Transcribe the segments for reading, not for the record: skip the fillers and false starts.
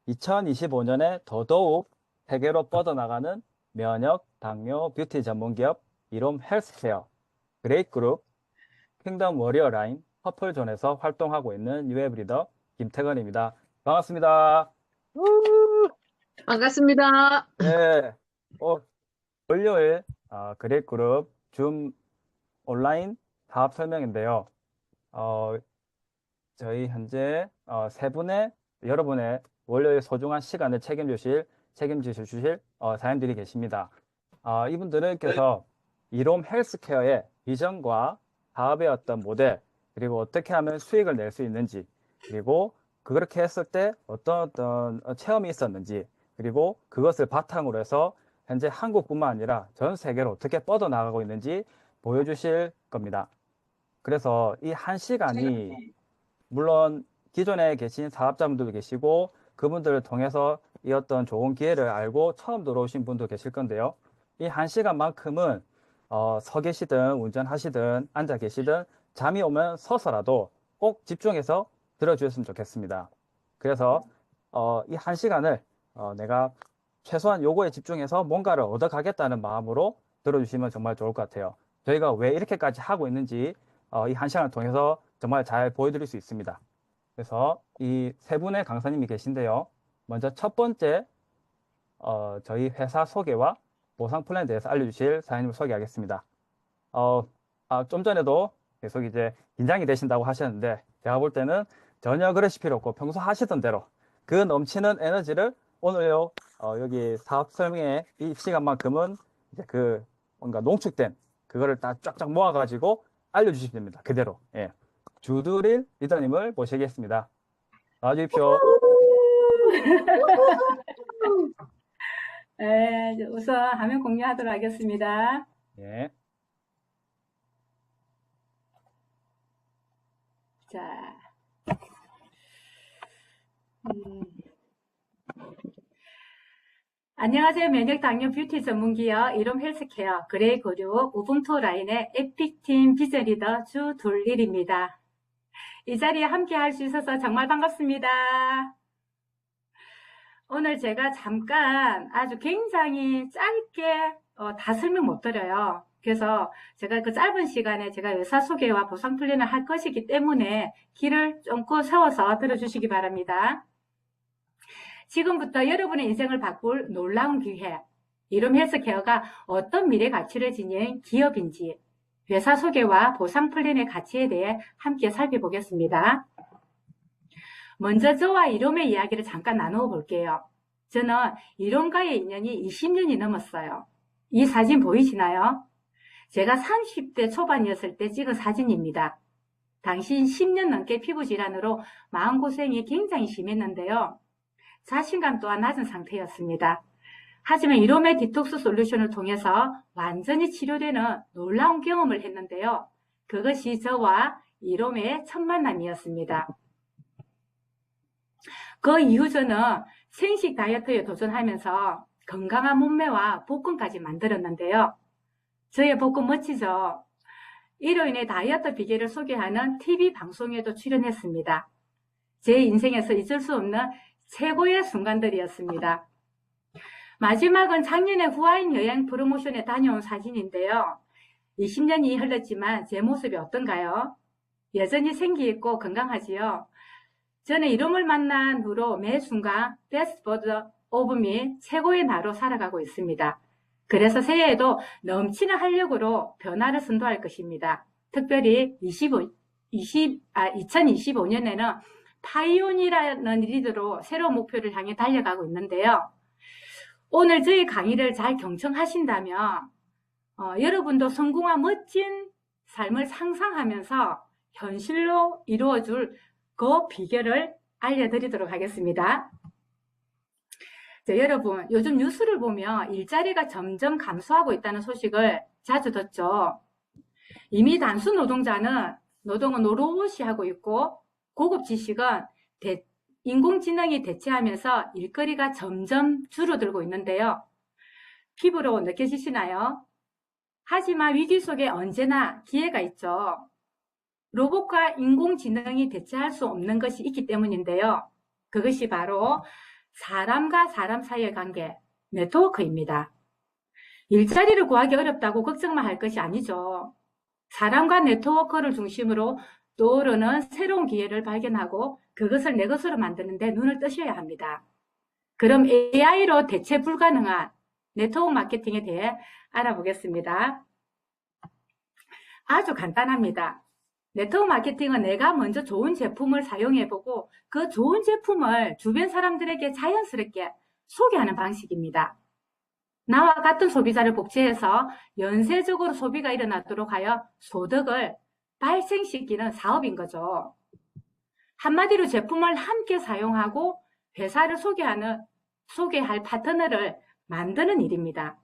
2025년에 더더욱 세계로 뻗어나가는 면역, 당뇨, 뷰티 전문기업 이롬 헬스케어, 그레이그룹, 킹덤 워리어 라인, 퍼플존에서 활동하고 있는 유앱 리더 김태건입니다. 반갑습니다. 우! 반갑습니다. 예, 어, 월요일 그레이그룹 줌 온라인 사업 설명인데요. 어, 저희 현재 세 분의 여러분의 월요일 소중한 시간을 책임지실 사연들이 계십니다. 이분들께서 이롬 헬스케어의 비전과 사업의 어떤 모델, 그리고 어떻게 하면 수익을 낼 수 있는지, 그리고 그렇게 했을 때 어떤 체험이 있었는지, 그리고 그것을 바탕으로 해서 현재 한국뿐만 아니라 전 세계로 어떻게 뻗어나가고 있는지 보여주실 겁니다. 그래서 이 한 시간이 물론 기존에 계신 사업자분들도 계시고 그분들을 통해서 이 어떤 좋은 기회를 알고 처음 들어오신 분도 계실 건데요. 이 한 시간만큼은 서 계시든 운전하시든 앉아 계시든 잠이 오면 서서라도 꼭 집중해서 들어주셨으면 좋겠습니다. 그래서 이 한 시간을 내가 최소한 요거에 집중해서 뭔가를 얻어가겠다는 마음으로 들어주시면 정말 좋을 것 같아요. 저희가 왜 이렇게까지 하고 있는지 이 한 시간을 통해서 정말 잘 보여드릴 수 있습니다. 그래서 이 세 분의 강사님이 계신데요. 먼저 첫 번째 저희 회사 소개와 보상 플랜에 대해서 알려주실 사장님을 소개하겠습니다. 어, 좀 전에도 계속 이제 긴장이 되신다고 하셨는데 제가 볼 때는 전혀 그러실 필요 없고 평소 하시던 대로 그 넘치는 에너지를 오늘요 여기 사업 설명회 이 시간만큼은 이제 그 뭔가 농축된 그거를 다 쫙쫙 모아가지고 알려주시면 됩니다. 그대로. 예. 주드릴 리더님을 모시겠습니다. 나와주십시오. 네, 우선 화면 공유하도록 하겠습니다. 예. 자, 음, 안녕하세요. 면역 당뇨 뷰티 전문기업 이롬 헬스케어 그레이 그룹 우분투 라인의 에픽팀 비전 리더 주돌릴입니다. 이 자리에 함께 할 수 있어서 정말 반갑습니다. 오늘 제가 잠깐 아주 굉장히 짧게 다 설명 못 드려요. 그래서 제가 그 짧은 시간에 제가 회사 소개와 보상 플랜을 할 것이기 때문에 길을 쫑긋 세워서 들어주시기 바랍니다. 지금부터 여러분의 인생을 바꿀 놀라운 기회, 이룸 헬스케어가 어떤 미래 가치를 지닌 기업인지 회사 소개와 보상 플랜의 가치에 대해 함께 살펴보겠습니다. 먼저 저와 이롬의 이야기를 잠깐 나누어 볼게요. 저는 이롬과의 인연이 20년이 넘었어요. 이 사진 보이시나요? 제가 30대 초반이었을 때 찍은 사진입니다. 당시 10년 넘게 피부 질환으로 마음고생이 굉장히 심했는데요. 자신감 또한 낮은 상태였습니다. 하지만 이롬의 디톡스 솔루션을 통해서 완전히 치료되는 놀라운 경험을 했는데요. 그것이 저와 이롬의 첫 만남이었습니다. 그 이후 저는 생식 다이어트에 도전하면서 건강한 몸매와 복근까지 만들었는데요. 저의 복근 멋지죠? 이로 인해 다이어트 비결을 소개하는 TV 방송에도 출연했습니다. 제 인생에서 잊을 수 없는 최고의 순간들이었습니다. 마지막은 작년에 후아인 여행 프로모션에 다녀온 사진인데요. 20년이 흘렀지만 제 모습이 어떤가요? 여전히 생기있고 건강하지요? 저는 이름을 만난 후로 매 순간 best version of me 최고의 나로 살아가고 있습니다. 그래서 새해에도 넘치는 활력으로 변화를 선도할 것입니다. 특별히 2025년에는 파이온이라는 리드로 새로운 목표를 향해 달려가고 있는데요. 오늘 저희 강의를 잘 경청하신다면 여러분도 성공한 멋진 삶을 상상하면서 현실로 이루어줄 그 비결을 알려드리도록 하겠습니다. 자, 여러분, 요즘 뉴스를 보면 일자리가 점점 감소하고 있다는 소식을 자주 듣죠. 이미 단순 노동은 노릇이 하고 있고 고급 지식은 인공지능이 대체하면서 일거리가 점점 줄어들고 있는데요. 피부로 느껴지시나요? 하지만 위기 속에 언제나 기회가 있죠. 로봇과 인공지능이 대체할 수 없는 것이 있기 때문인데요. 그것이 바로 사람과 사람 사이의 관계, 네트워크입니다. 일자리를 구하기 어렵다고 걱정만 할 것이 아니죠. 사람과 네트워크를 중심으로 떠오르는 새로운 기회를 발견하고 그것을 내 것으로 만드는 데 눈을 뜨셔야 합니다. 그럼 AI로 대체 불가능한 네트워크 마케팅에 대해 알아보겠습니다. 아주 간단합니다. 네트워크 마케팅은 내가 먼저 좋은 제품을 사용해보고 그 좋은 제품을 주변 사람들에게 자연스럽게 소개하는 방식입니다. 나와 같은 소비자를 복제해서 연쇄적으로 소비가 일어나도록 하여 소득을 발생시키는 사업인 거죠. 한마디로 제품을 함께 사용하고 회사를 소개할 파트너를 만드는 일입니다.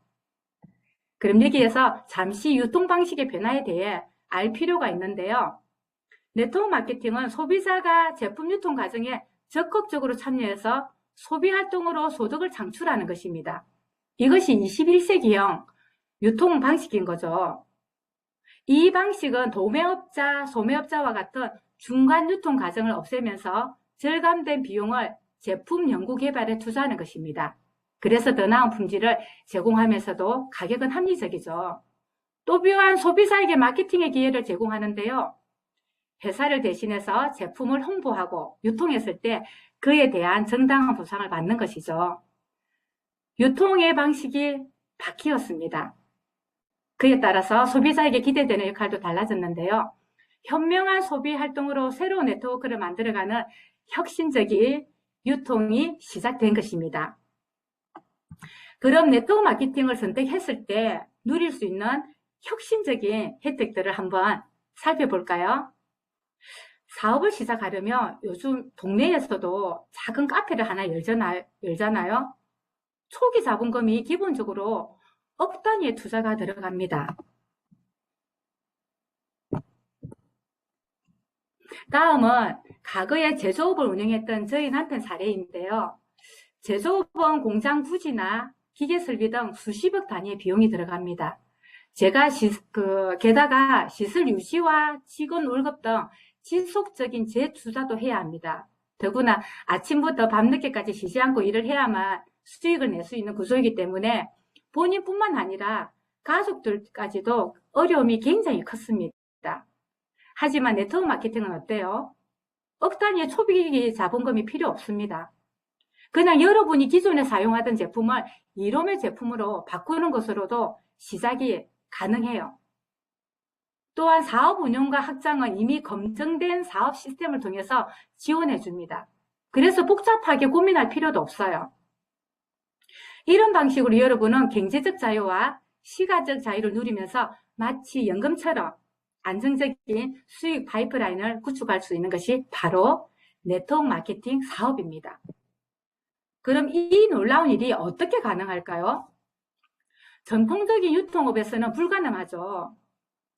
그럼 여기에서 잠시 유통 방식의 변화에 대해 알 필요가 있는데요. 네트워크 마케팅은 소비자가 제품 유통 과정에 적극적으로 참여해서 소비 활동으로 소득을 창출하는 것입니다. 이것이 21세기형 유통 방식인 거죠. 이 방식은 도매업자, 소매업자와 같은 중간 유통 과정을 없애면서 절감된 비용을 제품 연구 개발에 투자하는 것입니다. 그래서 더 나은 품질을 제공하면서도 가격은 합리적이죠. 또 비교한 소비자에게 마케팅의 기회를 제공하는데요. 회사를 대신해서 제품을 홍보하고 유통했을 때 그에 대한 정당한 보상을 받는 것이죠. 유통의 방식이 바뀌었습니다. 그에 따라서 소비자에게 기대되는 역할도 달라졌는데요. 현명한 소비 활동으로 새로운 네트워크를 만들어가는 혁신적인 유통이 시작된 것입니다. 그럼 네트워크 마케팅을 선택했을 때 누릴 수 있는 혁신적인 혜택들을 한번 살펴볼까요? 사업을 시작하려면 요즘 동네에서도 작은 카페를 하나 열잖아요. 초기 자본금이 기본적으로 억 단위의 투자가 들어갑니다. 다음은 과거에 제조업을 운영했던 저희 남편 사례인데요. 제조업은 공장 부지나 기계 설비 등 수십억 단위의 비용이 들어갑니다. 게다가 시설 유지와 직원 월급 등 지속적인 재투자도 해야 합니다. 더구나 아침부터 밤늦게까지 쉬지 않고 일을 해야만 수익을 낼 수 있는 구조이기 때문에 본인뿐만 아니라 가족들까지도 어려움이 굉장히 컸습니다. 하지만 네트워크 마케팅은 어때요? 억 단위의 초기 자본금이 필요 없습니다. 그냥 여러분이 기존에 사용하던 제품을 1홈의 제품으로 바꾸는 것으로도 시작이 가능해요. 또한 사업 운영과 확장은 이미 검증된 사업 시스템을 통해서 지원해 줍니다. 그래서 복잡하게 고민할 필요도 없어요. 이런 방식으로 여러분은 경제적 자유와 시가적 자유를 누리면서 마치 연금처럼 안정적인 수익 파이프라인을 구축할 수 있는 것이 바로 네트워크 마케팅 사업입니다. 그럼 이 놀라운 일이 어떻게 가능할까요? 전통적인 유통업에서는 불가능하죠.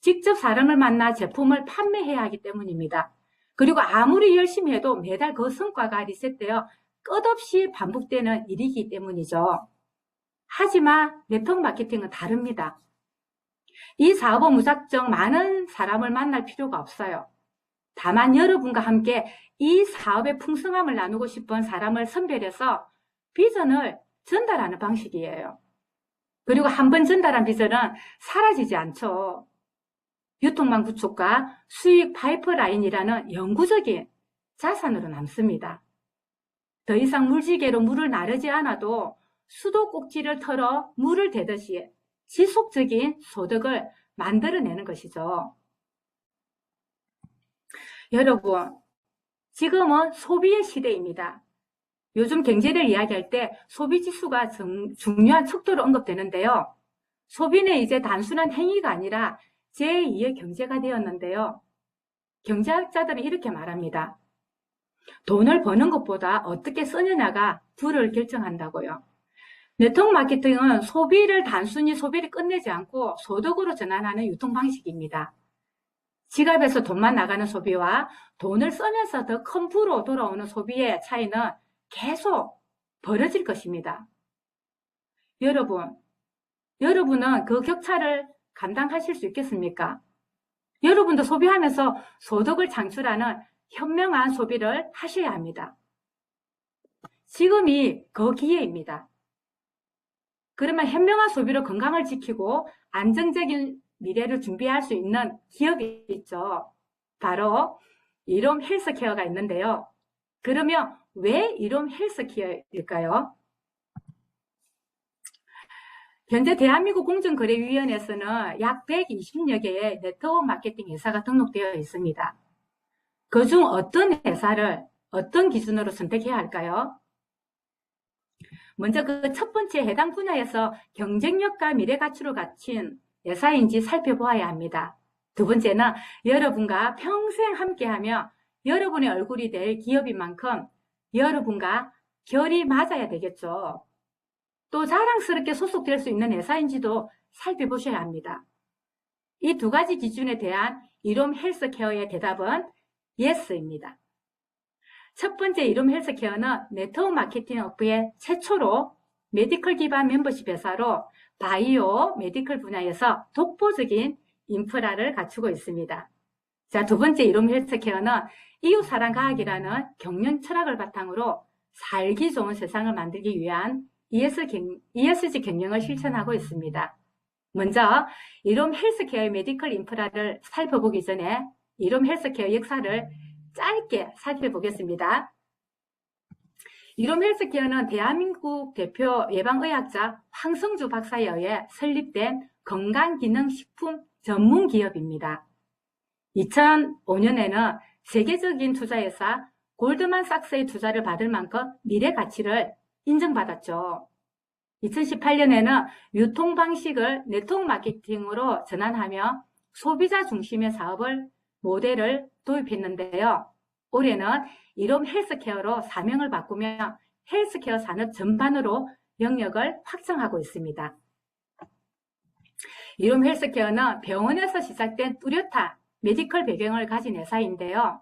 직접 사람을 만나 제품을 판매해야 하기 때문입니다. 그리고 아무리 열심히 해도 매달 그 성과가 리셋되어 끝없이 반복되는 일이기 때문이죠. 하지만 네트워크 마케팅은 다릅니다. 이 사업은 무작정 많은 사람을 만날 필요가 없어요. 다만 여러분과 함께 이 사업의 풍성함을 나누고 싶은 사람을 선별해서 비전을 전달하는 방식이에요. 그리고 한번 전달한 비전은 사라지지 않죠. 유통망 구축과 수익 파이프라인이라는 영구적인 자산으로 남습니다. 더 이상 물지개로 물을 나르지 않아도 수도꼭지를 털어 물을 대듯이 지속적인 소득을 만들어내는 것이죠. 여러분, 지금은 소비의 시대입니다. 요즘 경제를 이야기할 때 소비지수가 중요한 척도로 언급되는데요. 소비는 이제 단순한 행위가 아니라 제2의 경제가 되었는데요. 경제학자들이 이렇게 말합니다. 돈을 버는 것보다 어떻게 쓰느냐가 부를 결정한다고요. 네트워크 마케팅은 소비를 단순히 소비를 끝내지 않고 소득으로 전환하는 유통 방식입니다. 지갑에서 돈만 나가는 소비와 돈을 쓰면서 더 큰 부로 돌아오는 소비의 차이는 계속 벌어질 것입니다. 여러분은 그 격차를 감당하실 수 있겠습니까? 여러분도 소비하면서 소득을 창출하는 현명한 소비를 하셔야 합니다. 지금이 그 기회입니다. 그러면 현명한 소비로 건강을 지키고 안정적인 미래를 준비할 수 있는 기업이 있죠. 바로 이롬 헬스케어가 있는데요. 그러면 왜 이롬 헬스케어일까요? 현재 대한민국 공정거래위원회에서는 약 120여 개의 네트워크 마케팅 회사가 등록되어 있습니다. 그중 어떤 회사를 어떤 기준으로 선택해야 할까요? 먼저 그 첫 번째 해당 분야에서 경쟁력과 미래 가치로 갖춘 회사인지 살펴보아야 합니다. 두 번째는 여러분과 평생 함께하며 여러분의 얼굴이 될 기업인 만큼 여러분과 결이 맞아야 되겠죠. 또 자랑스럽게 소속될 수 있는 회사인지도 살펴보셔야 합니다. 이 두 가지 기준에 대한 이롬 헬스케어의 대답은 예스입니다. 첫 번째 이롬 헬스케어는 네트워크 마케팅 업계의 최초로 메디컬 기반 멤버십 회사로 바이오 메디컬 분야에서 독보적인 인프라를 갖추고 있습니다. 자, 두 번째 이롬 헬스케어는 이웃사랑 과학이라는 경영 철학을 바탕으로 살기 좋은 세상을 만들기 위한 ESG 경영을 실천하고 있습니다. 먼저 이롬 헬스케어의 메디컬 인프라를 살펴보기 전에 이롬 헬스케어 역사를 짧게 살펴보겠습니다. 이롬 헬스케어는 대한민국 대표 예방의학자 황성주 박사에 의해 설립된 건강기능식품 전문 기업입니다. 2005년에는 세계적인 투자회사 골드만삭스의 투자를 받을 만큼 미래 가치를 인정받았죠. 2018년에는 유통 방식을 네트워크 마케팅으로 전환하며 소비자 중심의 사업을 모델을 도입했는데요. 올해는 이롬 헬스케어로 사명을 바꾸며 헬스케어 산업 전반으로 영역을 확장하고 있습니다. 이롬 헬스케어는 병원에서 시작된 뚜렷한 메디컬 배경을 가진 회사인데요.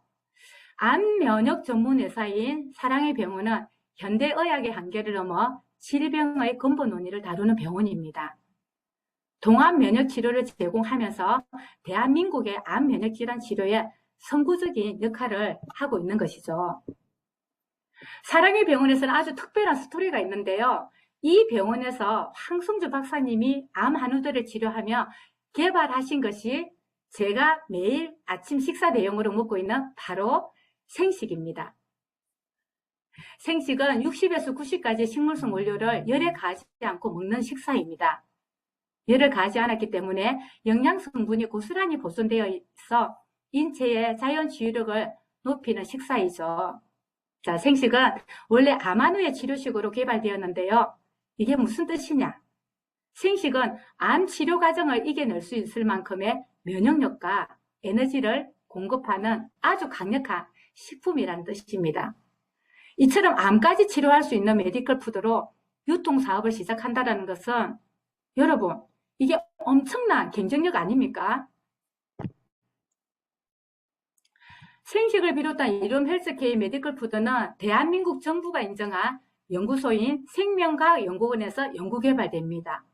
암 면역 전문 회사인 사랑의 병원은 현대의학의 한계를 넘어 질병의 근본 원인을 다루는 병원입니다. 동암 면역 치료를 제공하면서 대한민국의 암 면역 질환 치료에 선구적인 역할을 하고 있는 것이죠. 사랑의 병원에서는 아주 특별한 스토리가 있는데요. 이 병원에서 황성주 박사님이 암 한우들을 치료하며 개발하신 것이 제가 매일 아침 식사 대용으로 먹고 있는 바로 생식입니다. 생식은 60에서 90가지 식물성 원료를 열에 가지 않고 먹는 식사입니다. 열을 가지 않았기 때문에 영양 성분이 고스란히 보존되어 있어 인체의 자연 치유력을 높이는 식사이죠. 자, 생식은 원래 암 한우의 치료식으로 개발되었는데요. 이게 무슨 뜻이냐? 생식은 암 치료 과정을 이겨낼 수 있을 만큼의 면역력과 에너지를 공급하는 아주 강력한 식품이라는 뜻입니다. 이처럼 암까지 치료할 수 있는 메디컬 푸드로 유통사업을 시작한다는 것은 여러분, 이게 엄청난 경쟁력 아닙니까? 생식을 비롯한 이롬 헬스케어 메디컬 푸드는 대한민국 정부가 인정한 연구소인 생명과학연구원에서 연구개발됩니다.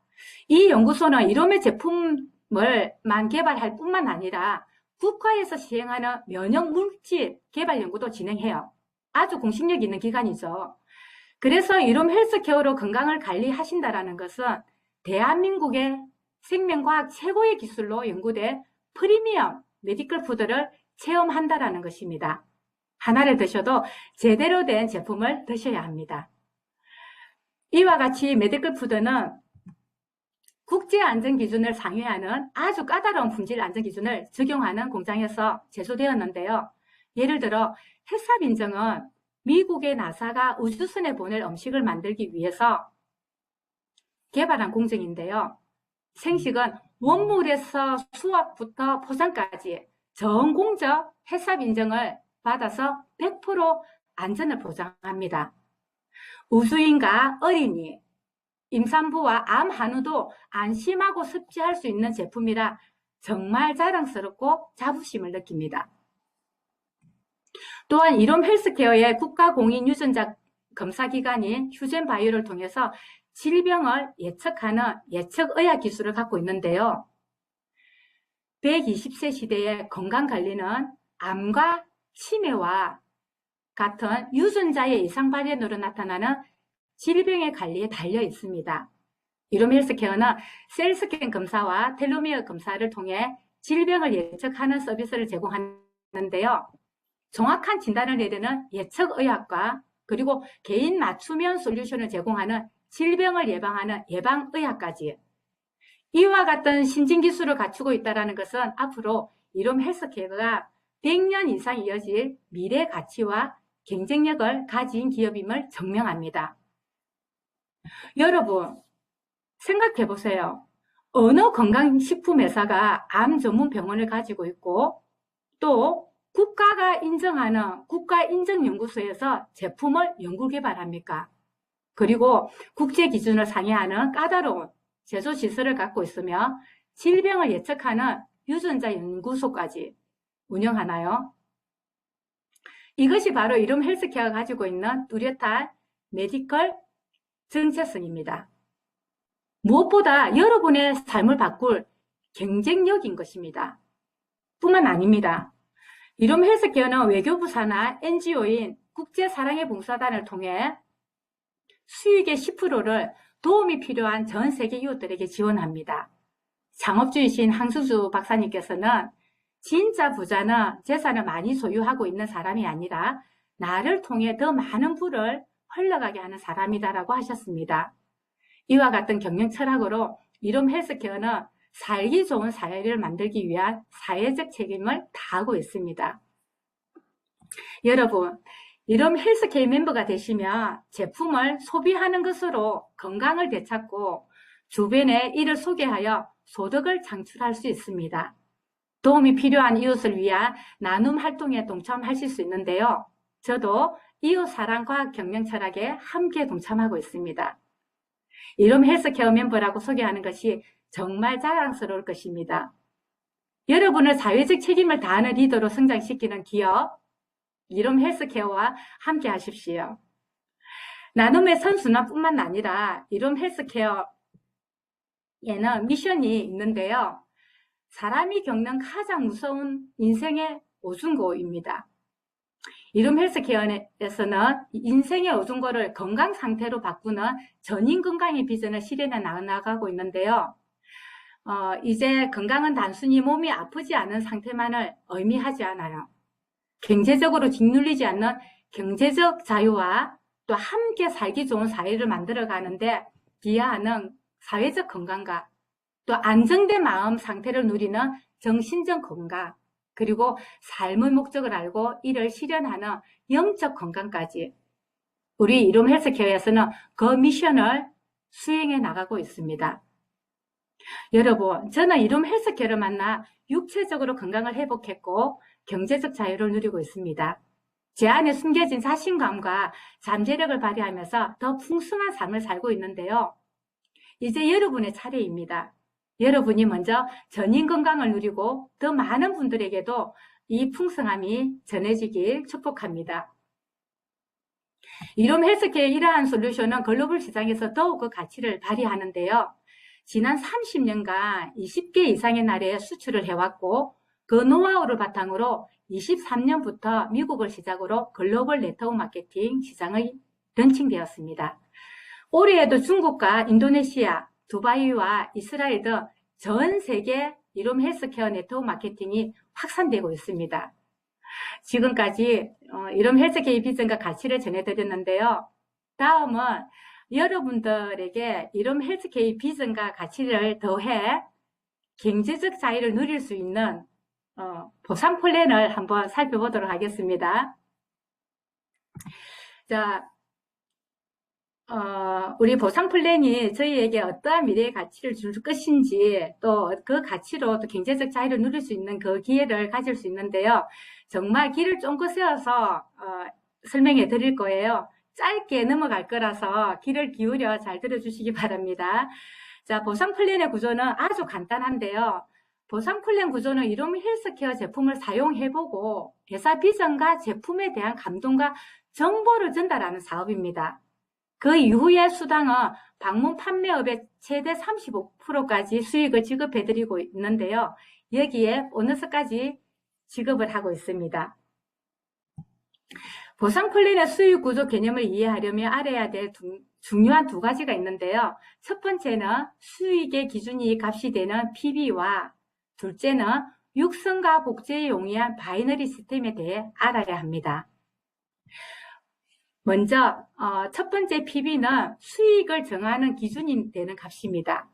이 연구소는 이롬의 제품을만 개발할 뿐만 아니라 국가에서 시행하는 면역물질 개발 연구도 진행해요. 아주 공신력 있는 기관이죠. 그래서 이롬 헬스케어로 건강을 관리하신다는 것은 대한민국의 생명과학 최고의 기술로 연구된 프리미엄 메디컬 푸드를 체험한다는 것입니다. 하나를 드셔도 제대로 된 제품을 드셔야 합니다. 이와 같이 메디컬 푸드는 국제안전기준을 상회하는 아주 까다로운 품질 안전기준을 적용하는 공장에서 제조되었는데요. 예를 들어 햇삽 인증은 미국의 나사가 우주선에 보낼 음식을 만들기 위해서 개발한 공정인데요. 생식은 원물에서 수확부터 포장까지 전공적 햇삽 인증을 받아서 100% 안전을 보장합니다. 우수인과 어린이, 임산부와 암 한우도 안심하고 섭취할 수 있는 제품이라 정말 자랑스럽고 자부심을 느낍니다. 또한 이롬 헬스케어의 국가공인 유전자 검사기관인 휴젠바이오를 통해서 질병을 예측하는 예측의학 기술을 갖고 있는데요. 120세 시대의 건강관리는 암과 치매와 같은 유전자의 이상 발현으로 나타나는 질병의 관리에 달려 있습니다. 이롬 헬스케어는 셀 스캔 검사와 텔로미어 검사를 통해 질병을 예측하는 서비스를 제공하는데요. 정확한 진단을 내리는 예측의학과 그리고 개인 맞춤형 솔루션을 제공하는 질병을 예방하는 예방의학까지 이와 같은 신진기술을 갖추고 있다는 것은 앞으로 이롬 헬스케어가 100년 이상 이어질 미래 가치와 경쟁력을 가진 기업임을 증명합니다. 여러분 생각해 보세요. 어느 건강식품 회사가 암 전문 병원을 가지고 있고 또 국가가 인정하는 국가인정연구소에서 제품을 연구개발합니까? 그리고 국제 기준을 상회하는 까다로운 제조시설을 갖고 있으며 질병을 예측하는 유전자 연구소까지 운영하나요? 이것이 바로 이룸 헬스케어가 가지고 있는 뚜렷한 메디컬 정체성입니다. 무엇보다 여러분의 삶을 바꿀 경쟁력인 것입니다. 뿐만 아닙니다. 이룸 헬스케어는 외교부 산하 NGO인 국제사랑의 봉사단을 통해 수익의 10%를 도움이 필요한 전 세계 이웃들에게 지원합니다. 창업주이신 항수주 박사님께서는 진짜 부자는 재산을 많이 소유하고 있는 사람이 아니라 나를 통해 더 많은 부를 흘러가게 하는 사람이다라고 하셨습니다. 이와 같은 경영 철학으로 이룸 헬스케어는 살기 좋은 사회를 만들기 위한 사회적 책임을 다하고 있습니다. 여러분, 이룸 헬스케어 멤버가 되시면 제품을 소비하는 것으로 건강을 되찾고 주변에 이를 소개하여 소득을 창출할 수 있습니다. 도움이 필요한 이웃을 위한 나눔 활동에 동참하실 수 있는데요. 저도 이웃 사랑 과학 경영 철학에 함께 동참하고 있습니다. 이룸 헬스케어 멤버라고 소개하는 것이 정말 자랑스러울 것입니다. 여러분을 사회적 책임을 다하는 리더로 성장시키는 기업 이룸 헬스케어와 함께 하십시오. 나눔의 선순환뿐만 아니라 이룸 헬스케어에는 미션이 있는데요. 사람이 겪는 가장 무서운 인생의 어중고입니다. 이룸 헬스케어에서는 인생의 어중고를 건강 상태로 바꾸는 전인 건강의 비전을 실현해 나가고 있는데요. 이제 건강은 단순히 몸이 아프지 않은 상태만을 의미하지 않아요. 경제적으로 짓눌리지 않는 경제적 자유와 또 함께 살기 좋은 사회를 만들어 가는데 기여하는 사회적 건강과 또 안정된 마음 상태를 누리는 정신적 건강 그리고 삶의 목적을 알고 이를 실현하는 영적 건강까지 우리 이룸 헬스케어에서는 그 미션을 수행해 나가고 있습니다. 여러분, 저는 이룸 헬스케어를 만나 육체적으로 건강을 회복했고 경제적 자유를 누리고 있습니다. 제 안에 숨겨진 자신감과 잠재력을 발휘하면서 더 풍성한 삶을 살고 있는데요. 이제 여러분의 차례입니다. 여러분이 먼저 전인 건강을 누리고 더 많은 분들에게도 이 풍성함이 전해지길 축복합니다. 이룸 헬스케어의 이러한 솔루션은 글로벌 시장에서 더욱 그 가치를 발휘하는데요. 지난 30년간 20개 이상의 나라에 수출을 해왔고 그 노하우를 바탕으로 23년부터 미국을 시작으로 글로벌 네트워크 마케팅 시장의 런칭되었습니다. 올해에도 중국과 인도네시아, 두바이와 이스라엘 등 전 세계 이룸 헬스케어 네트워크 마케팅이 확산되고 있습니다. 지금까지 이룸 헬스케어 비전과 가치를 전해드렸는데요. 다음은 여러분들에게 이룸 헬스케어 비전과 가치를 더해 경제적 자유를 누릴 수 있는 보상 플랜을 한번 살펴보도록 하겠습니다. 자, 우리 보상 플랜이 저희에게 어떠한 미래의 가치를 줄 것인지 또 그 가치로 또 경제적 자유를 누릴 수 있는 그 기회를 가질 수 있는데요. 정말 길을 쫑긋 세워서 설명해 드릴 거예요. 짧게 넘어갈 거라서 귀를 기울여 잘 들어주시기 바랍니다. 자, 보상 플랜의 구조는 아주 간단한데요. 보상 플랜 구조는 이룸 헬스케어 제품을 사용해보고 회사 비전과 제품에 대한 감동과 정보를 전달하는 사업입니다. 그 이후의 수당은 방문 판매업의 최대 35%까지 수익을 지급해드리고 있는데요. 여기에 보너스까지 지급을 하고 있습니다. 보상 플랜의 수익 구조 개념을 이해하려면 알아야 될 중요한 두 가지가 있는데요. 첫 번째는 수익의 기준이 값이 되는 PB와 둘째는 육성과 복제에 용이한 바이너리 시스템에 대해 알아야 합니다. 먼저 첫 번째 PB는 수익을 정하는 기준이 되는 값입니다.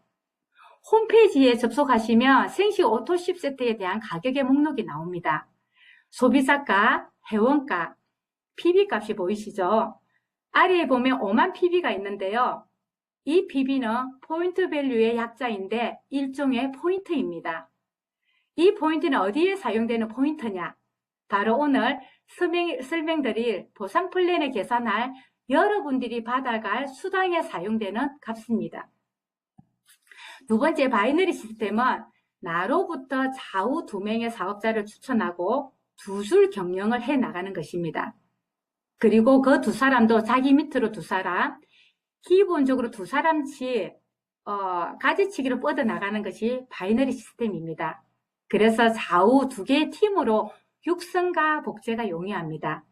홈페이지에 접속하시면 생식 오토십 세트에 대한 가격의 목록이 나옵니다. 소비자가, 회원가, PB 값이 보이시죠? 아래에 보면 5만 PB가 있는데요. 이 PB는 포인트 밸류의 약자인데 일종의 포인트입니다. 이 포인트는 어디에 사용되는 포인트냐? 바로 오늘 설명드릴 보상 플랜을 계산할 여러분들이 받아갈 수당에 사용되는 값입니다. 두 번째 바이너리 시스템은 나로부터 좌우 두 명의 사업자를 추천하고 두 줄 경영을 해 나가는 것입니다. 그리고 그 두 사람도 자기 밑으로 두 사람, 기본적으로 두 사람씩 가지치기로 뻗어 나가는 것이 바이너리 시스템입니다. 그래서 좌우 두 개의 팀으로 육성과 복제가 용이합니다.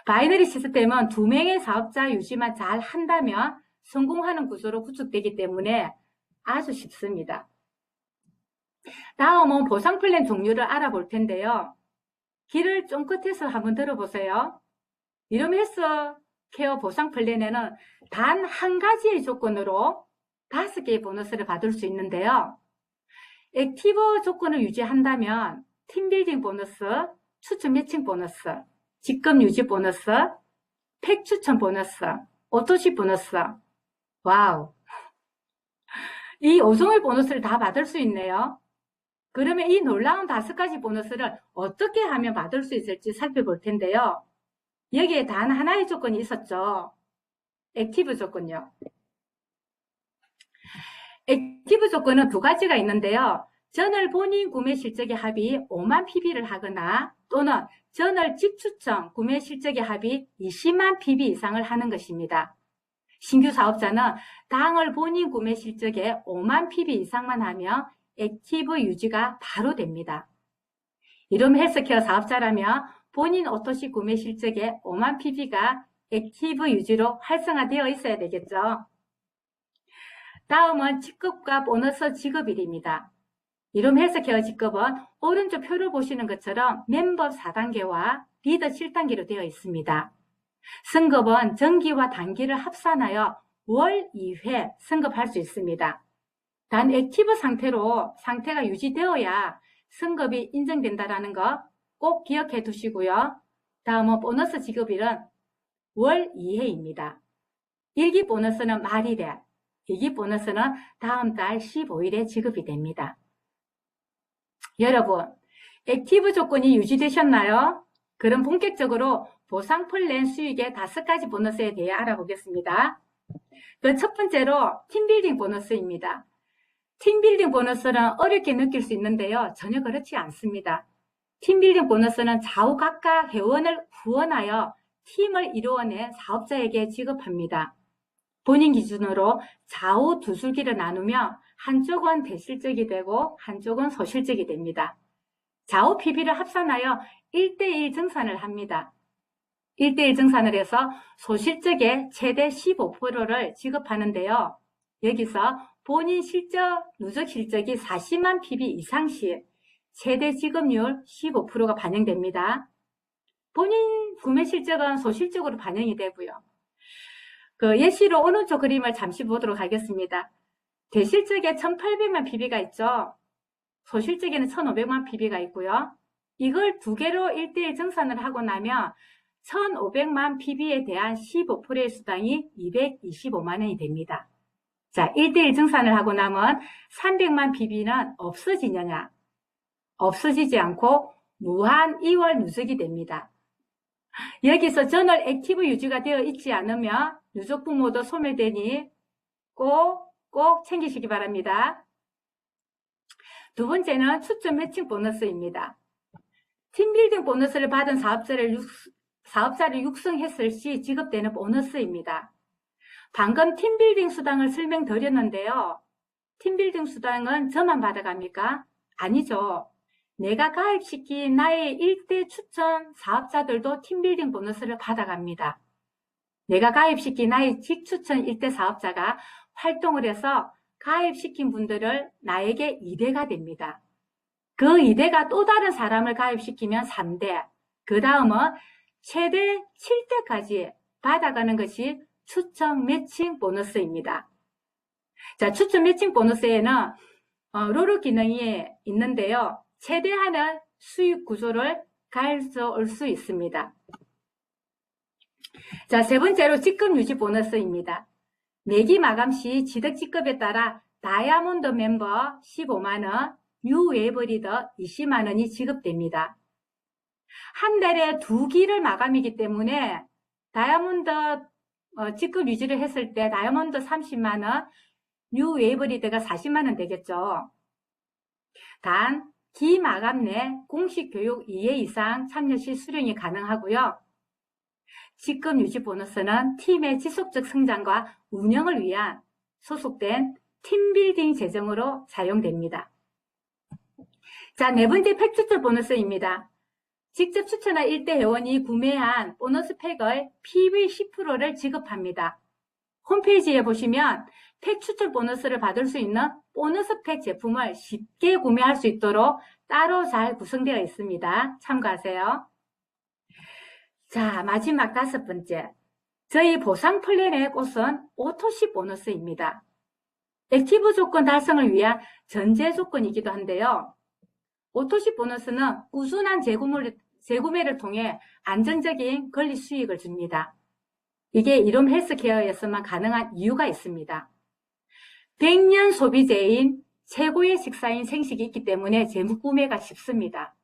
바이너리 시스템은 두 명의 사업자 유지만 잘 한다면 성공하는 구조로 구축되기 때문에 아주 쉽습니다. 다음은 보상 플랜 종류를 알아볼 텐데요. 귀를 쫑긋해서 한번 들어보세요. 이름 헬스케어 보상 플랜에는 단 한 가지의 조건으로 5개의 보너스를 받을 수 있는데요. 액티브 조건을 유지한다면 팀빌딩 보너스, 추천 매칭 보너스, 직급 유지 보너스, 팩 추천 보너스, 오토십 보너스. 와우! 이 5종의 보너스를 다 받을 수 있네요. 그러면 이 놀라운 5가지 보너스를 어떻게 하면 받을 수 있을지 살펴볼 텐데요. 여기에 단 하나의 조건이 있었죠. 액티브 조건요. 액티브 조건은 두 가지가 있는데요. 저널 본인 구매 실적의 합이 5만 PB를 하거나 또는 저널 직추천 구매 실적의 합이 20만 PB 이상을 하는 것입니다. 신규 사업자는 당월 본인 구매 실적의 5만 PB 이상만 하면 액티브 유지가 바로 됩니다. 이름 헬스케어 사업자라면 본인 오토시 구매 실적의 5만 PB가 액티브 유지로 활성화되어 있어야 되겠죠. 다음은 직급과 보너스 지급일입니다. 이름 헬스케어 직급은 오른쪽 표를 보시는 것처럼 멤버 4단계와 리더 7단계로 되어 있습니다. 승급은 정기와 단기를 합산하여 월 2회 승급할 수 있습니다. 단 액티브 상태가 유지되어야 승급이 인정된다는 거 꼭 기억해 두시고요. 다음은 보너스 지급일은 월 2회입니다. 1기 보너스는 말일에, 2기 보너스는 다음 달 15일에 지급이 됩니다. 여러분, 액티브 조건이 유지되셨나요? 그럼 본격적으로 보상 플랜 수익의 5가지 보너스에 대해 알아보겠습니다. 그 첫 번째로 팀빌딩 보너스입니다. 팀빌딩 보너스는 어렵게 느낄 수 있는데요. 전혀 그렇지 않습니다. 팀빌딩 보너스는 좌우 각각 회원을 후원하여 팀을 이루어낸 사업자에게 지급합니다. 본인 기준으로 좌우 두 줄기를 나누며 한쪽은 대실적이 되고 한쪽은 소실적이 됩니다. 좌우 PB를 합산하여 1대1 증산을 합니다. 1대1 증산을 해서 소실적의 최대 15%를 지급하는데요. 여기서 본인 실적, 누적 실적이 40만 PB 이상 시 최대 지급률 15%가 반영됩니다. 본인 구매 실적은 소실적으로 반영이 되고요. 그 예시로 오른쪽 그림을 잠시 보도록 하겠습니다. 대실적에 1800만 PB가 있죠. 소실적에는 1500만 PB가 있고요. 이걸 두 개로 1대1 증산을 하고 나면 1500만 PB에 대한 15%의 수당이 225만 원이 됩니다. 자, 1대1 증산을 하고 나면 300만 PB는 없어지느냐? 없어지지 않고 무한 2월 누적이 됩니다. 여기서 저널 액티브 유지가 되어 있지 않으면 누적 부모도 소멸되니 꼭 챙기시기 바랍니다. 두 번째는 추천 매칭 보너스입니다. 팀빌딩 보너스를 받은 사업자를 육성했을 시 지급되는 보너스입니다. 방금 팀빌딩 수당을 설명드렸는데요. 팀빌딩 수당은 저만 받아갑니까? 아니죠. 내가 가입시킨 나의 일대 추천 사업자들도 팀빌딩 보너스를 받아갑니다. 내가 가입시킨 나의 직추천 일대 사업자가 활동을 해서 가입시킨 분들을 나에게 2대가 됩니다. 그 2대가 또 다른 사람을 가입시키면 3대, 그 다음은 최대 7대까지 받아가는 것이 추천 매칭 보너스입니다. 자, 추천 매칭 보너스에는 롤러 기능이 있는데요. 최대한의 수익 구조를 가져올 수 있습니다. 자, 세 번째로 직급 유지 보너스입니다. 매기 마감 시 지득 직급에 따라 다이아몬드 멤버 15만원, 뉴웨이브 리더 20만원이 지급됩니다. 한 달에 2기를 마감이기 때문에 다이아몬드 직급 유지를 했을 때 다이아몬드 30만원, 뉴웨이브 리더가 40만원 되겠죠. 단, 기 마감 내 공식 교육 2회 이상 참여 시 수령이 가능하고요. 직급 유지 보너스는 팀의 지속적 성장과 운영을 위한 소속된 팀빌딩 재정으로 사용됩니다. 자, 네 번째 팩 추천 보너스입니다. 직접 추천한 1대 회원이 구매한 보너스 팩의 PV 10%를 지급합니다. 홈페이지에 보시면 팩 추천 보너스를 받을 수 있는 보너스 팩 제품을 쉽게 구매할 수 있도록 따로 잘 구성되어 있습니다. 참고하세요. 자, 마지막 5번째. 저희 보상 플랜의 꽃은 오토십 보너스입니다. 액티브 조건 달성을 위한 전제 조건이기도 한데요. 오토십 보너스는 꾸준한 재구매를 통해 안정적인 권리 수익을 줍니다. 이게 이롬 헬스케어에서만 가능한 이유가 있습니다. 100년 소비재인 최고의 식사인 생식이 있기 때문에 재구매가 쉽습니다.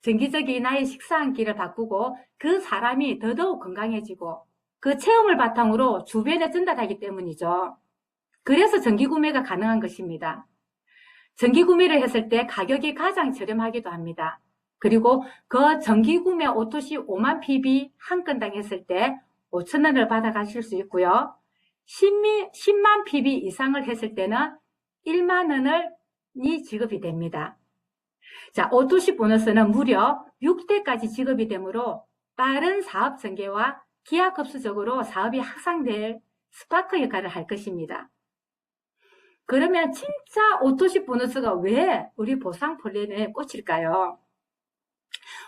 정기적인 나의 식사 한 끼를 바꾸고 그 사람이 더더욱 건강해지고 그 체험을 바탕으로 주변에 전달하기 때문이죠. 그래서 정기구매가 가능한 것입니다. 정기구매를 했을 때 가격이 가장 저렴하기도 합니다. 그리고 그 정기구매 오토시 5만 PB 한 건당 했을 때 5,000원을 받아가실 수 있고요. 10만 PB 이상을 했을 때는 1만 원이 지급이 됩니다. 자, 오토시 보너스는 무려 6대까지 지급이 되므로 빠른 사업 전개와 기하급수적으로 사업이 확산될 스파크 역할을 할 것입니다. 그러면 진짜 오토시 보너스가 왜 우리 보상 플랜에 꽂힐까요?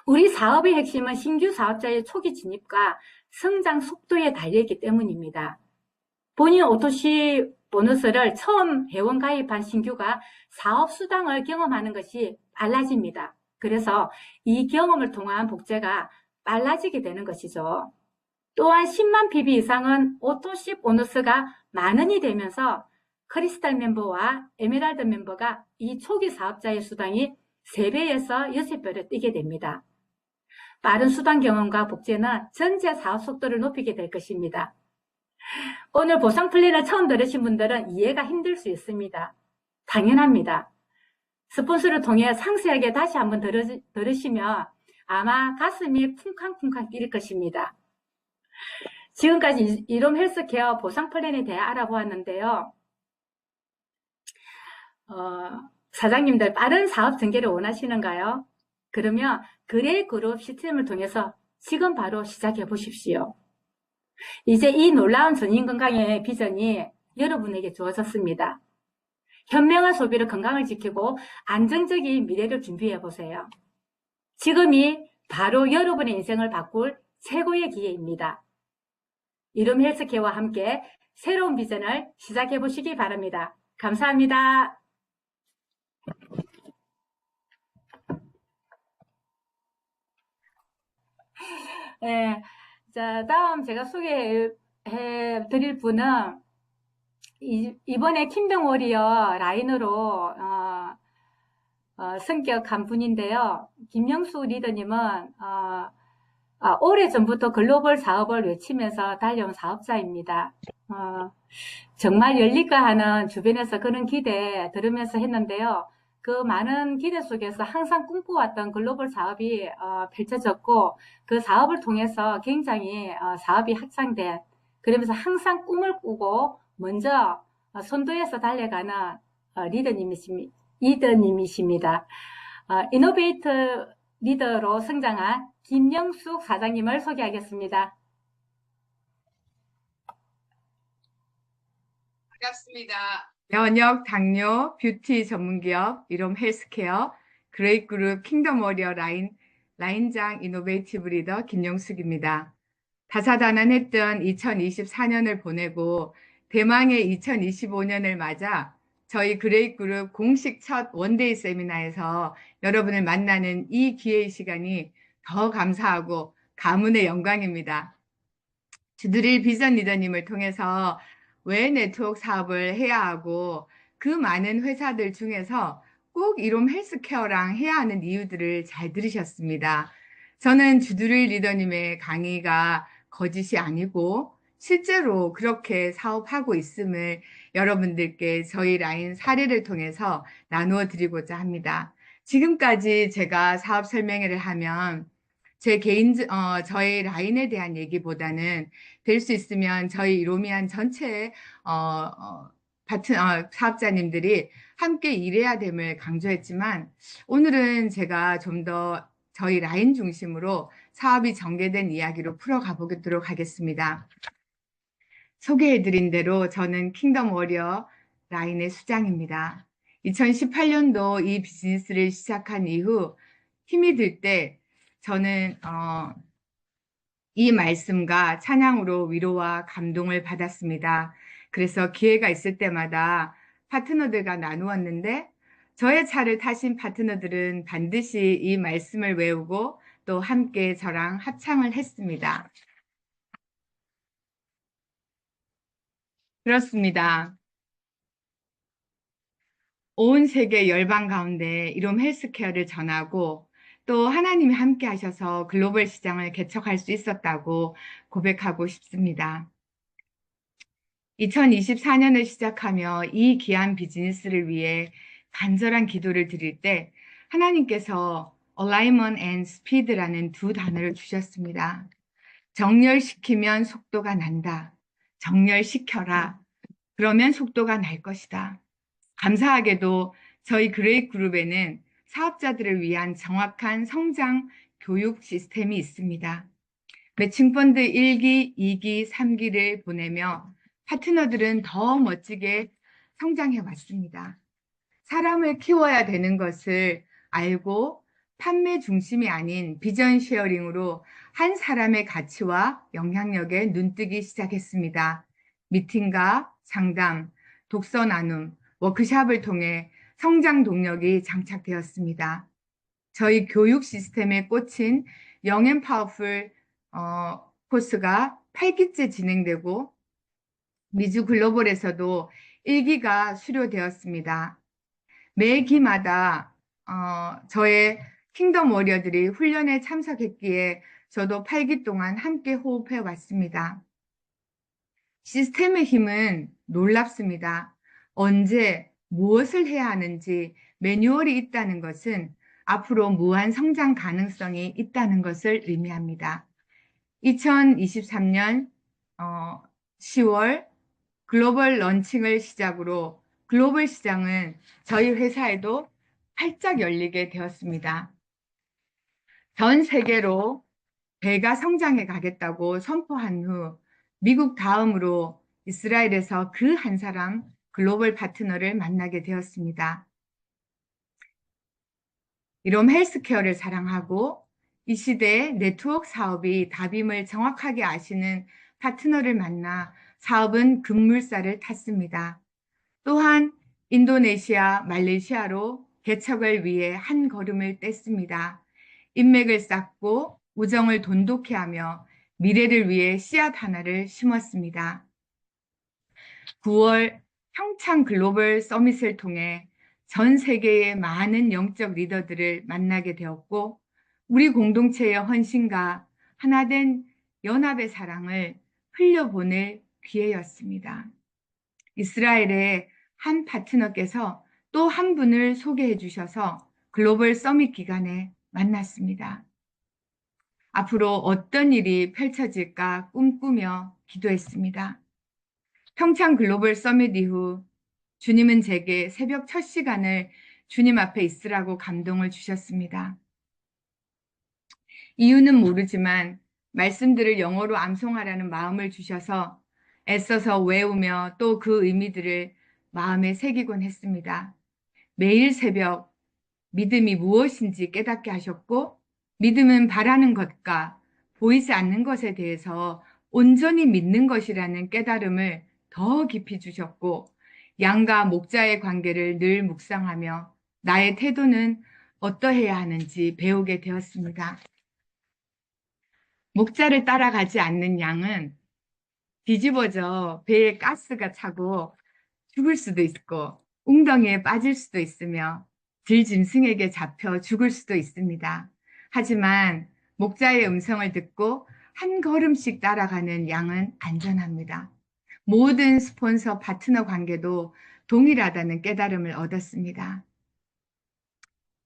우리 사업의 핵심은 신규 사업자의 초기 진입과 성장 속도에 달려있기 때문입니다. 본인 오토시 보너스를 처음 회원 가입한 신규가 사업 수당을 경험하는 것이 빨라집니다. 그래서 이 경험을 통한 복제가 빨라지게 되는 것이죠. 또한 10만 PB 이상은 오토시 보너스가 만원이 되면서 크리스탈 멤버와 에메랄드 멤버가 이 초기 사업자의 수당이 3배에서 6배로 뛰게 됩니다. 빠른 수당 경험과 복제는 전체 사업 속도를 높이게 될 것입니다. 오늘 보상 플랜을 처음 들으신 분들은 이해가 힘들 수 있습니다. 당연합니다. 스폰서를 통해 상세하게 다시 한번 들으시면 아마 가슴이 쿵쾅쿵쾅 뛰릴 것입니다. 지금까지 이롬 헬스케어 보상 플랜에 대해 알아보았는데요. 사장님들 빠른 사업 전개를 원하시는가요? 그러면 그레이 그룹 시스템을 통해서 지금 바로 시작해 보십시오. 이제 이 놀라운 전인 건강의 비전이 여러분에게 주어졌습니다. 현명한 소비로 건강을 지키고 안정적인 미래를 준비해 보세요. 지금이 바로 여러분의 인생을 바꿀 최고의 기회입니다. 이룸 헬스케어와 함께 새로운 비전을 시작해 보시기 바랍니다. 감사합니다. 네, 자, 다음 제가 소개해 드릴 분은 이번에 킹덤 워리어 라인으로 승격한 분인데요. 김영수 리더님은 오래전부터 글로벌 사업을 외치면서 달려온 사업자입니다. 정말 열릴까 하는 주변에서 그런 기대 들으면서 했는데요. 그 많은 기대 속에서 항상 꿈꿔왔던 글로벌 사업이 펼쳐졌고 그 사업을 통해서 굉장히 사업이 확장된, 그러면서 항상 꿈을 꾸고 먼저 선두에서 달려가는 리더님이십니다. 이노베이터 리더로 성장한 김영숙 사장님을 소개하겠습니다. 반갑습니다. 면역, 당뇨, 뷰티 전문기업 이롬 헬스케어 그레이그룹 킹덤 워리어 라인장 이노베이티브 리더 김영숙입니다. 다사다난했던 2024년을 보내고 대망의 2025년을 맞아 저희 그레이그룹 공식 첫 원데이 세미나에서 여러분을 만나는 이 기회의 시간이 더 감사하고 가문의 영광입니다. 주드릴 비전 리더님을 통해서 왜 네트워크 사업을 해야 하고 그 많은 회사들 중에서 꼭 이롬 헬스케어랑 해야 하는 이유들을 잘 들으셨습니다. 저는 주드릴 리더님의 강의가 거짓이 아니고 실제로 그렇게 사업하고 있음을 여러분들께 저희 라인 사례를 통해서 나누어 드리고자 합니다. 지금까지 제가 사업 설명회를 하면 저희 라인에 대한 얘기보다는 될 수 있으면 저희 이로미안 전체 사업자님들이 함께 일해야 됨을 강조했지만 오늘은 제가 좀 더 저희 라인 중심으로 사업이 전개된 이야기로 풀어가 보도록 하겠습니다. 소개해드린 대로 저는 킹덤 워리어 라인의 수장입니다. 2018년도 이 비즈니스를 시작한 이후 힘이 들 때 저는 이 말씀과 찬양으로 위로와 감동을 받았습니다. 그래서 기회가 있을 때마다 파트너들과 나누었는데 저의 차를 타신 파트너들은 반드시 이 말씀을 외우고 또 함께 저랑 합창을 했습니다. 그렇습니다. 온 세계 열방 가운데 이롬 헬스케어를 전하고 또 하나님이 함께 하셔서 글로벌 시장을 개척할 수 있었다고 고백하고 싶습니다. 2024년을 시작하며 이 귀한 비즈니스를 위해 간절한 기도를 드릴 때 하나님께서 Alignment and Speed라는 두 단어를 주셨습니다. 정렬시키면 속도가 난다. 정렬시켜라. 그러면 속도가 날 것이다. 감사하게도 저희 그레이 그룹에는 사업자들을 위한 정확한 성장 교육 시스템이 있습니다. 매칭펀드 1기, 2기, 3기를 보내며 파트너들은 더 멋지게 성장해 왔습니다. 사람을 키워야 되는 것을 알고 판매 중심이 아닌 비전 쉐어링으로 한 사람의 가치와 영향력에 눈뜨기 시작했습니다. 미팅과 상담, 독서 나눔, 워크샵을 통해 성장 동력이 장착되었습니다. 저희 교육 시스템에 꽂힌 영앤 파워풀 코스가 8기째 진행되고 미주 글로벌에서도 1기가 수료되었습니다. 매 기마다 저의 킹덤 워리어들이 훈련에 참석했기에 저도 8기 동안 함께 호흡해 왔습니다. 시스템의 힘은 놀랍습니다. 언제 무엇을 해야 하는지 매뉴얼이 있다는 것은 앞으로 무한 성장 가능성이 있다는 것을 의미합니다. 2023년 10월 글로벌 런칭을 시작으로 글로벌 시장은 저희 회사에도 활짝 열리게 되었습니다. 전 세계로 배가 성장해 가겠다고 선포한 후 미국 다음으로 이스라엘에서 그 한 사람 글로벌 파트너를 만나게 되었습니다. 이롬 헬스케어를 사랑하고 이 시대에 네트워크 사업이 답임을 정확하게 아시는 파트너를 만나 사업은 급물살을 탔습니다. 또한 인도네시아, 말레이시아로 개척을 위해 한 걸음을 뗐습니다. 인맥을 쌓고 우정을 돈독히 하며 미래를 위해 씨앗 하나를 심었습니다. 9월 평창 글로벌 서밋을 통해 전 세계의 많은 영적 리더들을 만나게 되었고 우리 공동체의 헌신과 하나된 연합의 사랑을 흘려보낼 기회였습니다. 이스라엘의 한 파트너께서 또 한 분을 소개해 주셔서 글로벌 서밋 기간에 만났습니다. 앞으로 어떤 일이 펼쳐질까 꿈꾸며 기도했습니다. 평창 글로벌 서밋 이후 주님은 제게 새벽 첫 시간을 주님 앞에 있으라고 감동을 주셨습니다. 이유는 모르지만 말씀들을 영어로 암송하라는 마음을 주셔서 애써서 외우며 또 그 의미들을 마음에 새기곤 했습니다. 매일 새벽 믿음이 무엇인지 깨닫게 하셨고, 믿음은 바라는 것과 보이지 않는 것에 대해서 온전히 믿는 것이라는 깨달음을 더 깊이 주셨고, 양과 목자의 관계를 늘 묵상하며 나의 태도는 어떠해야 하는지 배우게 되었습니다. 목자를 따라가지 않는 양은 뒤집어져 배에 가스가 차고 죽을 수도 있고 웅덩이에 빠질 수도 있으며 들짐승에게 잡혀 죽을 수도 있습니다. 하지만 목자의 음성을 듣고 한 걸음씩 따라가는 양은 안전합니다. 모든 스폰서 파트너 관계도 동일하다는 깨달음을 얻었습니다.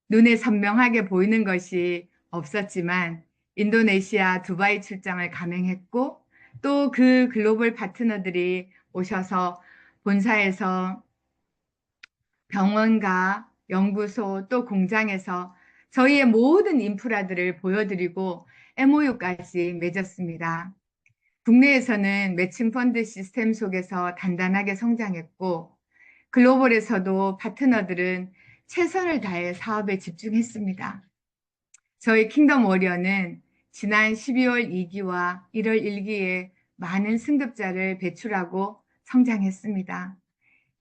눈에 선명하게 보이는 것이 없었지만 인도네시아 두바이 출장을 감행했고 또 그 글로벌 파트너들이 오셔서 본사에서 병원과 연구소 또 공장에서 저희의 모든 인프라들을 보여드리고 MOU까지 맺었습니다. 국내에서는 매칭 펀드 시스템 속에서 단단하게 성장했고 글로벌에서도 파트너들은 최선을 다해 사업에 집중했습니다. 저희 킹덤 워리어는 지난 12월 2기와 1월 1기에 많은 승급자를 배출하고 성장했습니다.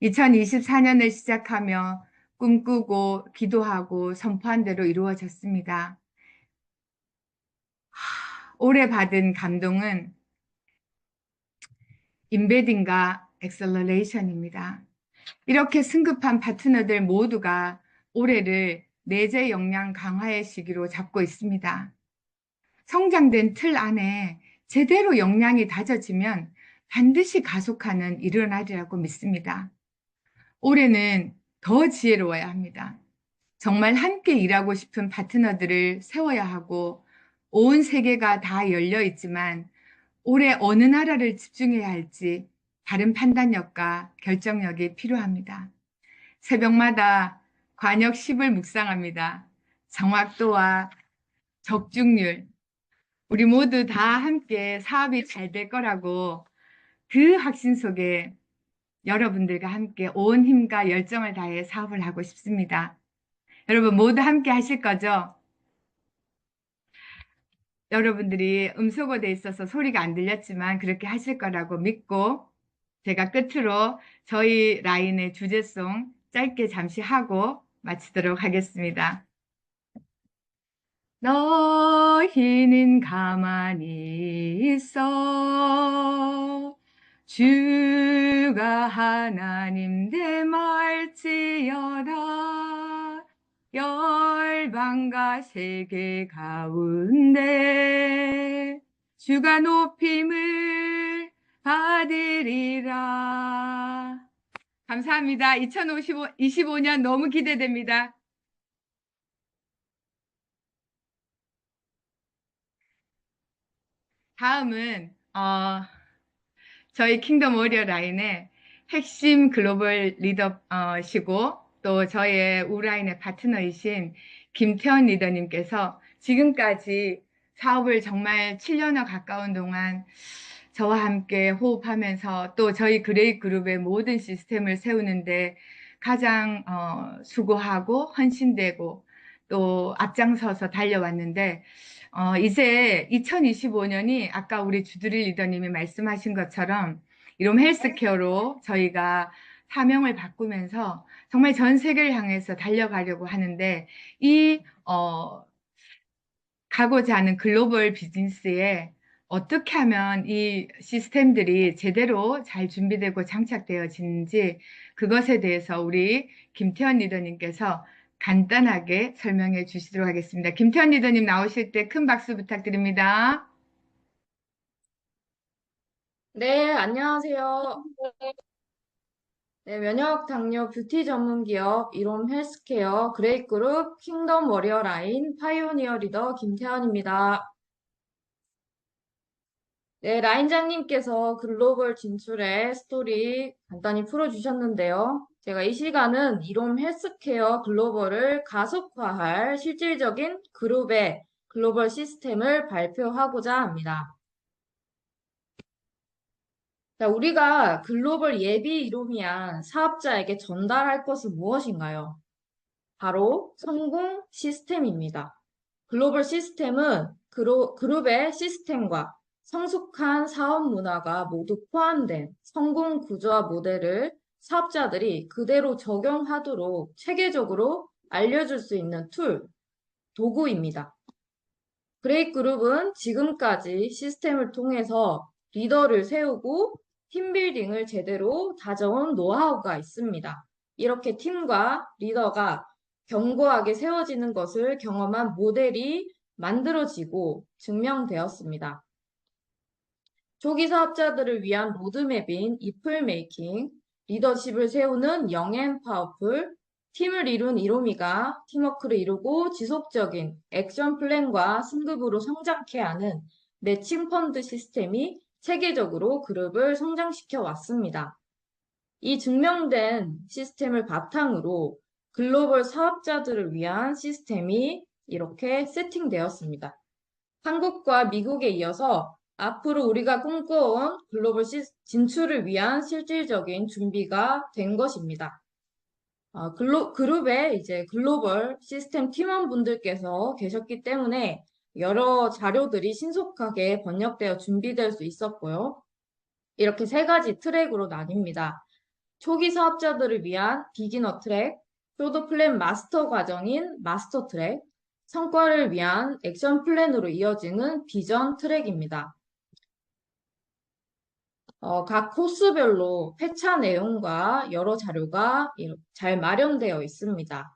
2024년을 시작하며 꿈꾸고 기도하고 선포한 대로 이루어졌습니다. 올해 받은 감동은 임베딩과 엑셀러레이션입니다. 이렇게 승급한 파트너들 모두가 올해를 내재 역량 강화의 시기로 잡고 있습니다. 성장된 틀 안에 제대로 역량이 다져지면 반드시 가속화는 일어나리라고 믿습니다. 올해는 더 지혜로워야 합니다. 정말 함께 일하고 싶은 파트너들을 세워야 하고 온 세계가 다 열려 있지만 올해 어느 나라를 집중해야 할지 다른 판단력과 결정력이 필요합니다. 새벽마다 관역 10을 묵상합니다. 정확도와 적중률, 우리 모두 다 함께 사업이 잘 될 거라고 그 확신 속에 여러분들과 함께 온 힘과 열정을 다해 사업을 하고 싶습니다. 여러분 모두 함께 하실 거죠? 여러분들이 음소거돼 있어서 소리가 안 들렸지만 그렇게 하실 거라고 믿고 제가 끝으로 저희 라인의 주제송 짧게 잠시 하고 마치도록 하겠습니다. 너희는 가만히 있어 주가 하나님 됨할지어다 열방과 세계 가운데 주가 높임을 받으리라. 감사합니다. 2025년 너무 기대됩니다. 다음은 저희 킹덤 워리어 라인의 핵심 글로벌 리더시고 또 저희의 우라인의 파트너이신 김태원 리더님께서 지금까지 사업을 정말 7년여 가까운 동안 저와 함께 호흡하면서 또 저희 그레이 그룹의 모든 시스템을 세우는데 가장 수고하고 헌신되고 또 앞장서서 달려왔는데 이제 2025년이 아까 우리 주드리 리더님이 말씀하신 것처럼 이롬 헬스케어로 저희가 사명을 바꾸면서 정말 전 세계를 향해서 달려가려고 하는데 가고자 하는 글로벌 비즈니스에 어떻게 하면 이 시스템들이 제대로 잘 준비되고 장착되어지는지 그것에 대해서 우리 김태원 리더님께서 간단하게 설명해 주시도록 하겠습니다. 김태원 리더님 나오실 때 큰 박수 부탁드립니다. 네, 안녕하세요. 네, 면역 당뇨 뷰티 전문 기업 이롬 헬스케어 그레이그룹 킹덤 워리어 라인 파이오니어 리더 김태현입니다. 네, 라인장님께서 글로벌 진출의 스토리 간단히 풀어주셨는데요. 제가 이 시간은 이롬 헬스케어 글로벌을 가속화할 실질적인 그룹의 글로벌 시스템을 발표하고자 합니다. 자, 우리가 글로벌 예비 이롬이한 사업자에게 전달할 것은 무엇인가요? 바로 성공 시스템입니다. 글로벌 시스템은 그룹의 시스템과 성숙한 사업 문화가 모두 포함된 성공 구조와 모델을 사업자들이 그대로 적용하도록 체계적으로 알려줄 수 있는 툴, 도구입니다. 그레이그룹은 지금까지 시스템을 통해서 리더를 세우고 팀빌딩을 제대로 다져온 노하우가 있습니다. 이렇게 팀과 리더가 견고하게 세워지는 것을 경험한 모델이 만들어지고 증명되었습니다. 초기 사업자들을 위한 로드맵인 이플메이킹, 리더십을 세우는 영앤파워풀, 팀을 이룬 이로미가 팀워크를 이루고 지속적인 액션 플랜과 승급으로 성장케 하는 매칭 펀드 시스템이 체계적으로 그룹을 성장시켜 왔습니다. 이 증명된 시스템을 바탕으로 글로벌 사업자들을 위한 시스템이 이렇게 세팅되었습니다. 한국과 미국에 이어서 앞으로 우리가 꿈꿔온 글로벌 진출을 위한 실질적인 준비가 된 것입니다. 그룹에 이제 글로벌 시스템 팀원분들께서 계셨기 때문에 여러 자료들이 신속하게 번역되어 준비될 수 있었고요. 이렇게 세 가지 트랙으로 나뉩니다. 초기 사업자들을 위한 비기너 트랙, 프로덕트 플랜 마스터 과정인 마스터 트랙, 성과를 위한 액션 플랜으로 이어지는 비전 트랙입니다. 각 코스별로 회차 내용과 여러 자료가 잘 마련되어 있습니다.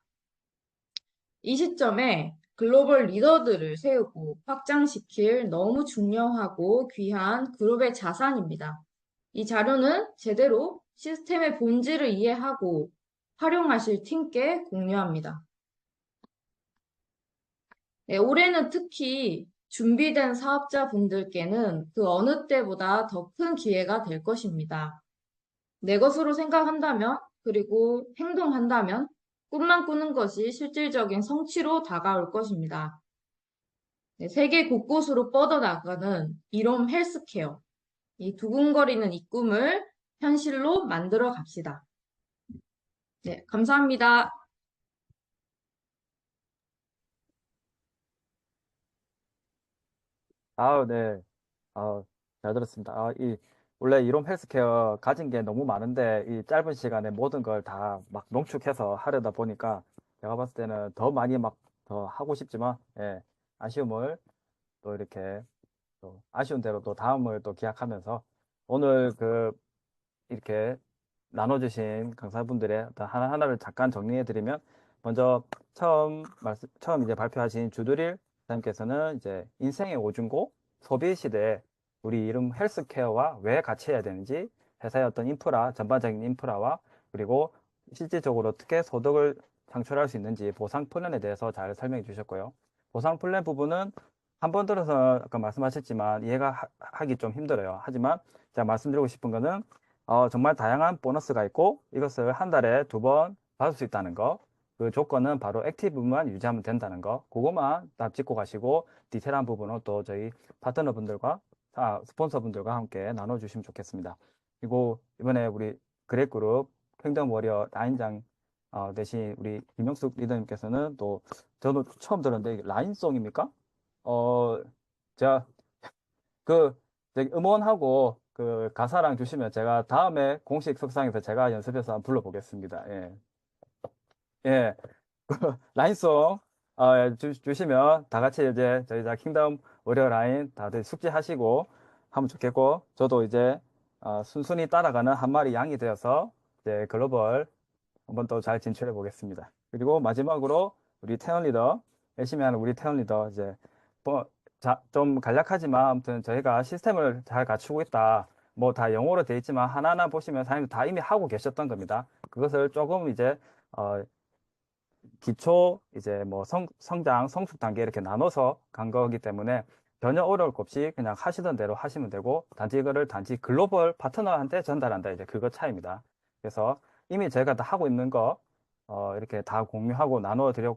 이 시점에 글로벌 리더들을 세우고 확장시킬 너무 중요하고 귀한 그룹의 자산입니다. 이 자료는 제대로 시스템의 본질을 이해하고 활용하실 팀께 공유합니다. 네, 올해는 특히 준비된 사업자분들께는 그 어느 때보다 더 큰 기회가 될 것입니다. 내 것으로 생각한다면, 그리고 행동한다면, 꿈만 꾸는 것이 실질적인 성취로 다가올 것입니다. 네, 세계 곳곳으로 뻗어나가는 이롬 헬스케어. 이 두근거리는 이 꿈을 현실로 만들어 갑시다. 네, 감사합니다. 아, 네. 잘 들었습니다. 원래 이론 헬스케어 가진 게 너무 많은데, 이 짧은 시간에 모든 걸 다 막 농축해서 하려다 보니까, 제가 봤을 때는 더 많이 막 더 하고 싶지만, 예, 아쉬움을 또 이렇게, 또 아쉬운 대로 또 다음을 또 기약하면서, 오늘 이렇게 나눠주신 강사분들의 어떤 하나하나를 잠깐 정리해드리면, 먼저 처음 이제 발표하신 주드릴 사장님께서는 이제 인생의 오중고 소비 시대에 우리 이름 헬스케어와 왜 같이 해야 되는지, 회사의 어떤 인프라, 전반적인 인프라와 그리고 실질적으로 어떻게 소득을 창출할 수 있는지 보상 플랜에 대해서 잘 설명해 주셨고요. 보상 플랜 부분은 한 번 들어서 아까 말씀하셨지만 이해가 하기 좀 힘들어요. 하지만 제가 말씀드리고 싶은 거는 정말 다양한 보너스가 있고 이것을 한 달에 2번 받을 수 있다는 거. 그 조건은 바로 액티브만 유지하면 된다는 거. 그거만 딱 짚고 가시고 디테일한 부분은 또 저희 파트너분들과 스폰서분들과 함께 나눠주시면 좋겠습니다. 그리고 이번에 우리 그랩그룹 킹덤 워리어 라인장 대신 우리 김영숙 리더님께서는 또 저도 처음 들었는데 라인송입니까? 어, 제가 저기 음원하고 그 가사랑 주시면 제가 다음에 공식 석상에서 제가 연습해서 한번 불러보겠습니다. 예. 예. 라인송 주시면 다 같이 이제 저희 다 킹덤 워리어 라인 다들 숙지하시고 하면 좋겠고 저도 이제 순순히 따라가는 한 마리 양이 되어서 이제 글로벌 한번 또 잘 진출해 보겠습니다. 그리고 마지막으로 우리 태연 리더 열심히 하는 우리 태연 리더 이제 뭐 좀 간략하지만 아무튼 저희가 시스템을 잘 갖추고 있다. 뭐 다 영어로 돼 있지만 하나하나 보시면 사장님들 다 이미 하고 계셨던 겁니다. 그것을 조금 이제 기초 이제 뭐 성장 성숙 단계 이렇게 나눠서 간 거기 때문에 전혀 어려울 것 없이 그냥 하시던 대로 하시면 되고, 단지 이거를 단지 글로벌 파트너한테 전달한다. 이제 그거 차이입니다. 그래서 이미 저희가 다 하고 있는 거, 이렇게 다 공유하고 나누어 드렸고,